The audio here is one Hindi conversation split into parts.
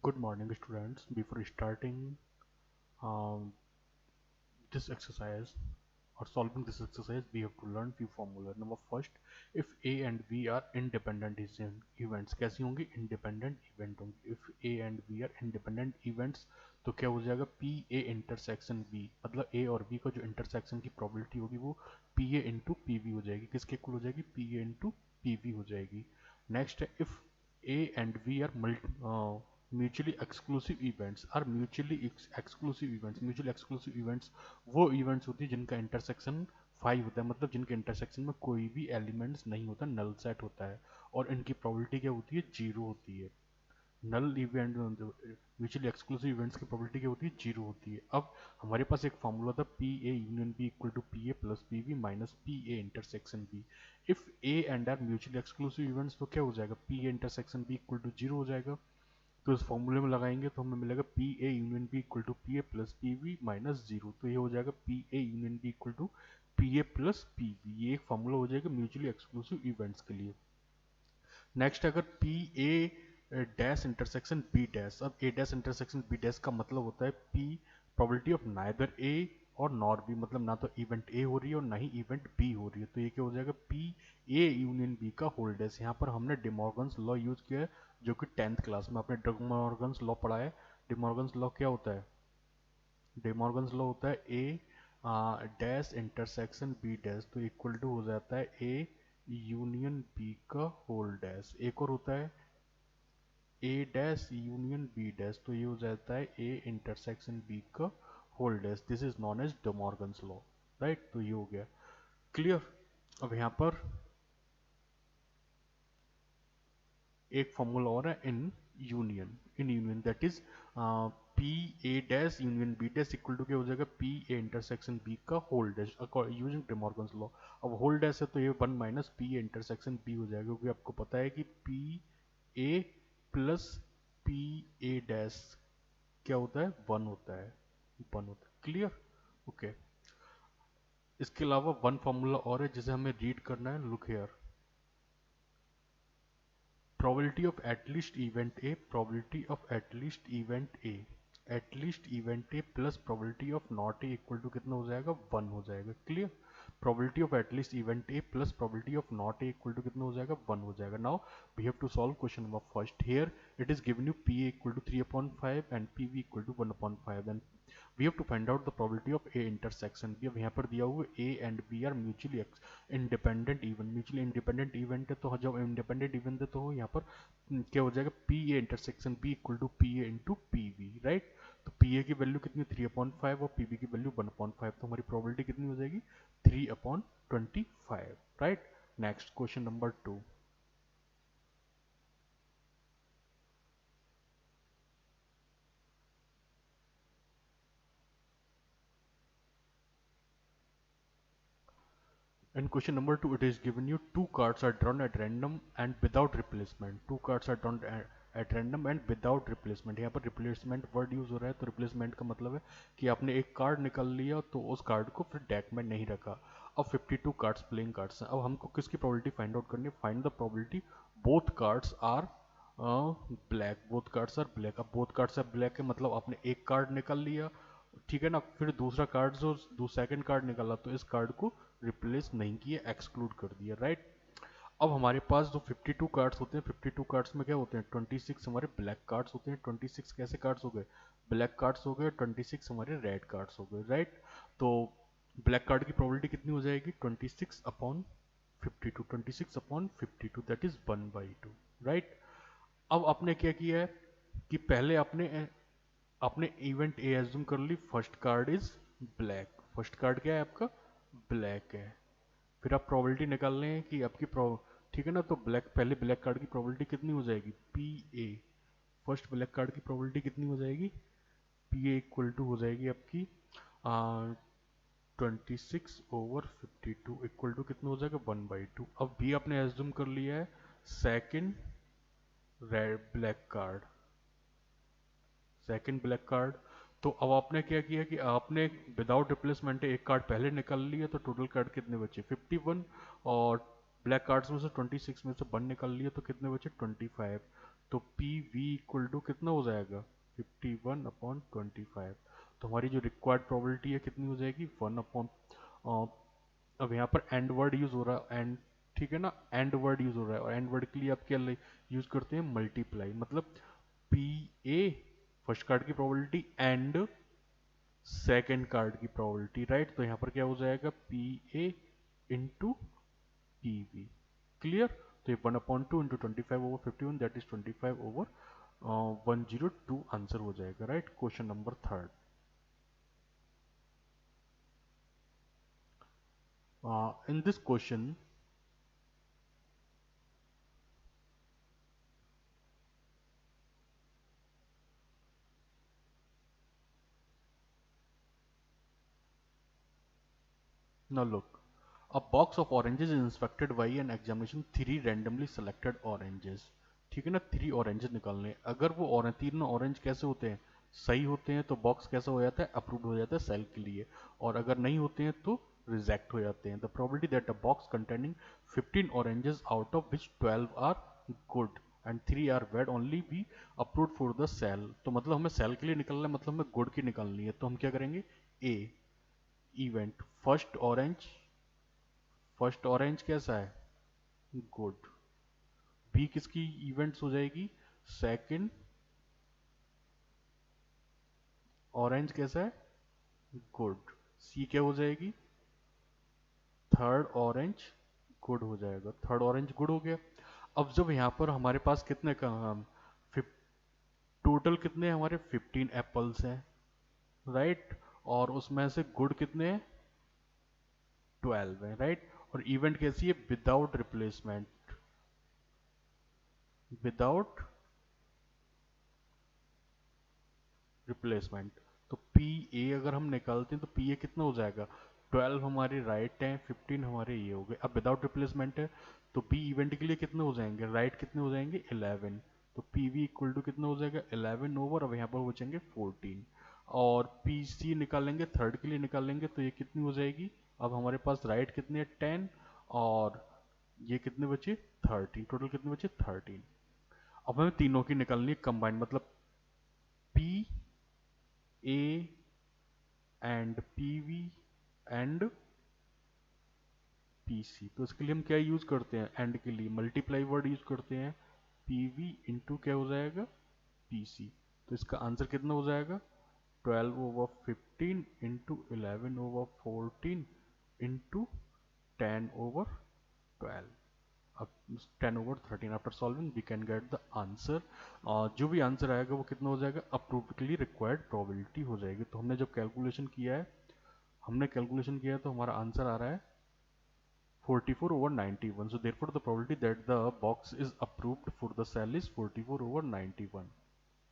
Good morning, students. Before starting um, this exercise or solving this exercise, we have to learn few formula. Number first, if A and B are independent events, कैसी होंगी? Independent event होंगी. If A and B are independent events, तो क्या हो जाएगा? P A intersection B, मतलब A और B का जो intersection की probability होगी वो P A into P B हो जाएगी. किसके इक्वल हो जाएगी? P A into P B हो जाएगी. Next है, if A and B are mutually exclusive events are mutually exclusive events वो इवेंट्स होती है जिनका इंटरसेक्शन 5 होता है, मतलब जिनके इंटरसेक्शन में कोई भी एलिमेंट्स नहीं होता, नल सेट होता है, और इनकी प्रोबेबिलिटी क्या होती है? जीरो होती है. नल इवेंट म्यूचुअली एक्सक्लूसिव इवेंट्स की प्रोबेबिलिटी क्या होती है? जीरो होती है. अब हमारे पास एक फॉर्मूला था P A union B equal to P A plus P B minus P A intersection B. If A and are mutually exclusive events तो क्या हो जाएगा? P A intersection B equal to zero हो जाएगा. तो इस फॉर्मूले में लगाएंगे तो हमें मिलेगा P A union B equal to P A plus P B minus zero. तो ये हो जाएगा P A union B equal to P A plus P B. ये एक फॉर्मूला हो जाएगा म्यूचुअली एक्सक्लूसिव इवेंट्स के लिए. नेक्स्ट, अगर P A dash intersection B dash, अब A dash intersection B dash का मतलब होता है P probability of neither A और नॉर बी, मतलब ना तो इवेंट ए हो रही है और ना ही इवेंट बी हो रही है. तो ये क्या हो जाएगा? पी ए यूनियन बी का होल डैश. यहाँ पर हमने डिमॉर्गन्स लॉ यूज किया है, जो कि 10th क्लास में आपने डिमॉर्गन्स लॉ पढ़ा है. डिमॉर्गन्स लॉ क्या होता है? डिमॉर्गन्स लॉ होता है A dash intersection B dash तो इक्वल टू हो जाता है ए यूनियन बी का होल डैश. एक और होता है A dash union B dash तो ये हो जाता है ए इंटरसेक्शन बी का whole dash. This is known as De Morgan's law, right? तो ये हो गया क्लियर. अब यहाँ पर एक फॉर्मूला और है in union that is P A dash union B dash equal to क्या हो जाएगा? पी ए इंटरसेक्शन बी का whole dash using De Morgan's law. अब होल डैश है तो ये one minus P A intersection B हो जाएगा, क्योंकि आपको पता है कि P A plus P A dash क्या होता है? वन होता है. वन होता है. क्लियर? ओके. इसके अलावा वन फॉर्मूला और है जिसे हमें रीड करना है. Look here. Probability of at least event A, probability of at least event A, at least event A plus probability of not A equal to कितना हो जाएगा? 1 हो जाएगा. Clear? probability of at least event A plus probability of not A equal to कितना हो जाएगा? 1 हो जाएगा. Now we have to solve question number first. Here it is given you PA equal to 3 upon 5 and PB equal to 1 upon 5. Then we have to find out the probability of A intersection. भी अब यहाँ पर दिया हुआ A and B are mutually independent event. Mutually independent event है तो जब इंडिपेंडेंट इवेंट है तो यहाँ पर क्या हो जाएगा? P A intersection B equal to P A into P B, right? तो पी ए की वैल्यू कितनी? 3/5 और पी बी की वैल्यू 1/5. तो हमारी प्रोबेबिलिटी कितनी हो जाएगी? 3/25, right? Next question number 2. In question number 2, it is given you two cards are drawn at random and without replacement. Two cards are drawn at random and without replacement. यहाँ पर replacement word यूज हो रहा है, तो replacement का मतलब है कि आपने एक कार्ड निकाल लिया तो उस कार्ड को फिर डेक में नहीं रखा. अब 52 कार्ड्स प्लेइंग कार्ड्स हैं. अब हमको किसकी प्रोबेबिलिटी फाइंड आउट करनी है? Find the probability both cards are black. Both cards are black. अब बोथ कार्ड्स आर ब्लैक है मतलब आपने एक कार्ड निकाल लिया, ठीक है ना? फिर दूसरा कार्ड जो सेकंड कार्ड निकाला तो इस कार्ड को रिप्लेस नहीं किया, एक्सक्लूड कर दिया, राइट? अब हमारे पास जो 52 कार्ड्स होते हैं, 52 कार्ड्स में क्या होते हैं? 26 हमारे ब्लैक कार्ड्स होते हैं. 26 कैसे कार्ड्स हो गए? ब्लैक कार्ड्स हो गए. 26 हमारे रेड कार्ड्स हो गए, राइट? तो ब्लैक कार्ड की प्रोबेबिलिटी कितनी हो जाएगी? 26/52. 26/52 दैट इज 1/2, राइट? अब आपने क्या किया है कि पहले आपने आपने इवेंट ए एज्यूम कर ली. First card is black. First card क्या है आपका? ब्लैक है. फिर आप प्रोबेबिलिटी निकाल लें कि आपकी ठीक है ना? तो ब्लैक, पहले ब्लैक कार्ड की प्रोबेबिलिटी कितनी हो जाएगी? P A. First black card की प्रोबेबिलिटी कितनी हो जाएगी? पी ए इक्वल टू हो जाएगी आपकी 26/52 इक्वल टू कितना हो जाएगा? 1/2. अब भी आपने एज्यूम कर लिया है second red black card. Second black card. तो अब आपने क्या किया कि आपने विदाउट रिप्लेसमेंट एक कार्ड पहले निकाल लिया, तो टोटल कार्ड कितने बचे? 51. और ब्लैक कार्ड्स में से 26 में से 1 निकाल लिए तो कितने बचे 25। तो पी वी इक्वल टू कितना हो जाएगा 51/25। तो हमारी जो रिक्वायर्ड प्रोबेबिलिटी है कितनी हो जाएगी 1 अब यहाँ पर एंड वर्ड यूज हो रहा है एंड, ठीक है ना, एंड वर्ड यूज हो रहा है और एंड वर्ड के लिए आप क्या यूज करते हैं मल्टीप्लाई, मतलब पी ए फर्स्ट कार्ड की प्रोबेबिलिटी एंड सेकेंड कार्ड की प्रोबेबिलिटी, राइट। तो यहाँ पर क्या हो जाएगा P A into P V, clear. तो ये 1/2 इंटू 25/51 दैट इज 25/102 आंसर हो जाएगा, right. Question number third, in this question now look, a box of oranges is inspected by an examination 3 randomly selected oranges, ठीक है ना। 3 ऑरेंजेस निकालने, अगर वो तीनों ऑरेंज कैसे होते हैं, सही होते हैं, तो बॉक्स कैसा हो जाता है अप्रूव्ड हो जाता है सेल के लिए, और अगर नहीं होते हैं तो रिजेक्ट हो जाते हैं। The probability that a box containing 15 oranges out of which 12 are good and 3 are bad only be approved for the sale. तो मतलब हमें सेल के लिए निकलना है, मतलब हमें गुड की निकालनी है, तो हम क्या करेंगे, ए इवेंट फर्स्ट ऑरेंज कैसा है गुड, बी किसकी इवेंट्स हो जाएगी सेकंड ऑरेंज कैसा है गुड, सी क्या हो जाएगी थर्ड ऑरेंज गुड हो जाएगा, थर्ड ऑरेंज गुड हो गया। अब जब यहाँ पर हमारे पास कितने का टोटल कितने हमारे 15 एप्पल्स हैं, राइट, और उसमें से गुड कितने हैं 12 है, राइट। और इवेंट कैसी है विदाउट रिप्लेसमेंट, विदाउट रिप्लेसमेंट। तो पी ए अगर हम निकालते हैं तो पी ए कितना हो जाएगा 12 हमारे राइट हैं 15 हमारे ये हो गए। अब विदाउट रिप्लेसमेंट है तो पी इवेंट के लिए कितने हो जाएंगे राइट कितने हो जाएंगे 11, तो पी वी इक्वल टू कितना हो जाएगा 11 ओवर, अब यहाँ पर बचेंगे 14। और पी सी निकालेंगे थर्ड के लिए निकालेंगे तो ये कितनी हो जाएगी, अब हमारे पास राइट कितने 10 और ये कितने बचे 13, टोटल कितने बचे 13। अब हमें तीनों की निकालनी है कंबाइंड, मतलब P A and P V and P C. तो इसके लिए हम क्या यूज करते हैं एंड के लिए मल्टीप्लाई वर्ड यूज करते हैं, पी वी इंटू क्या हो जाएगा पी सी। तो इसका आंसर कितना हो जाएगा 12/15 इंटू 11/14 इंटू 10/12, अब 10/13 after solving we can get the answer. जो भी आंसर आएगा वो कितना हो जाएगा अप्रूव्ड के लिए रिक्वायर्ड प्रोबेबिलिटी हो जाएगी। तो हमने जब कैलकुलेशन किया है, तो हमारा आंसर आ रहा है 44/91, so therefore the probability that the box is approved for the cell is 44/91,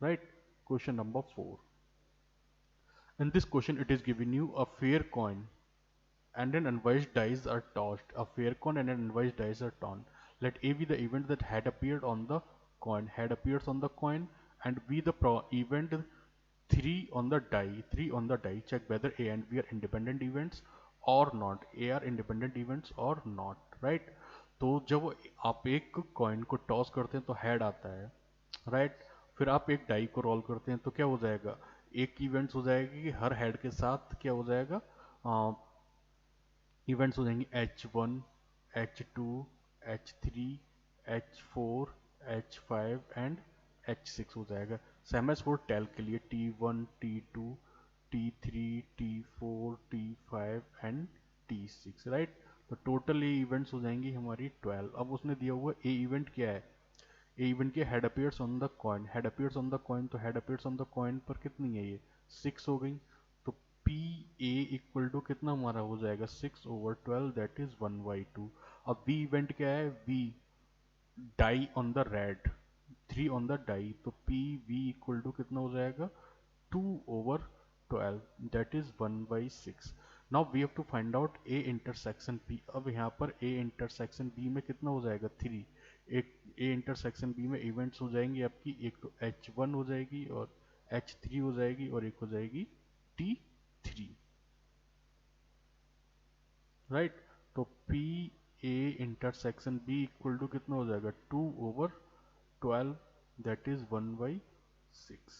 right। Question number 4, in this question it is giving you a fair coin and an unwise dice are tossed. A fair coin and an unwise dice are tossed. Let A be the event that had appeared on the coin, and B the event 3 on the die. Check whether A and B are independent events or not. A are independent events or not, right? तो जब आप एक कॉइन को टॉस करते हैं तो हेड आता है, राइट। फिर आप एक डाई को रोल करते हैं तो क्या हो जाएगा, एक इवेंट्स हो जाएगी कि हर हेड के साथ क्या हो जाएगा, इवेंट्स हो जाएंगे H1, H2, H3, H4, H5 and H6 हो जाएगा। सेम एज फॉर टेल के लिए T1, T2, T3, T4, T5 and T6, right. तो टोटल ये इवेंट्स हो जाएंगी हमारी 12। अब उसने दिया हुआ ए इवेंट क्या है, ए इवेंट के head appears on the coin, तो head appears on the coin पर कितनी है ये 6 हो गई। तो पी ए इक्वल टू कितना हमारा हो जाएगा 6/12 दैट इज 1/2। अब बी इवेंट क्या है, B die on the red 3 on the die, तो पी वी इक्वल टू कितना हो जाएगा 2/12 that is 1/6। Now we have to find out A intersection B. अब यहाँ पर ए इंटरसेक्शन बी में कितना हो जाएगा 3, एक ए इंटरसेक्शन बी में इवेंट्स हो जाएंगी आपकी, एक तो H1 हो जाएगी और H3 हो जाएगी और एक हो जाएगी T3, राइट। तो P A intersection B equal to कितना हो जाएगा 2/12, दैट इज 1/6।